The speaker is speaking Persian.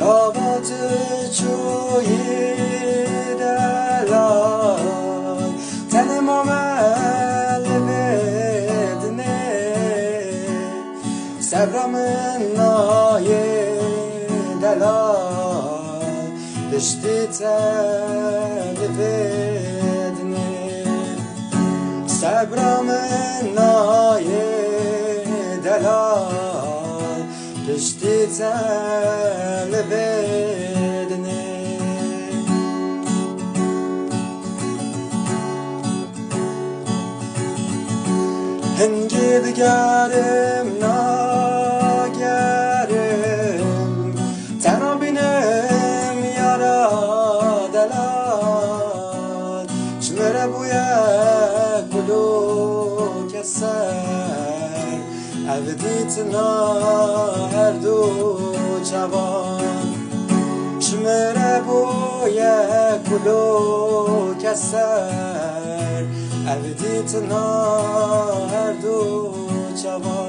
لابات چوی دلال تن مامل بدنه سرم نای دلال دشتی تل بدنه سرم نای دلال دشتی تل بدنه هنگی دگرم ناگرم تنها بینم یارا دلال شمره بویه کلو کسر عبدیت نا هر دو جوان شمره بویه کلو کسر عبدیت نا هر دو جوان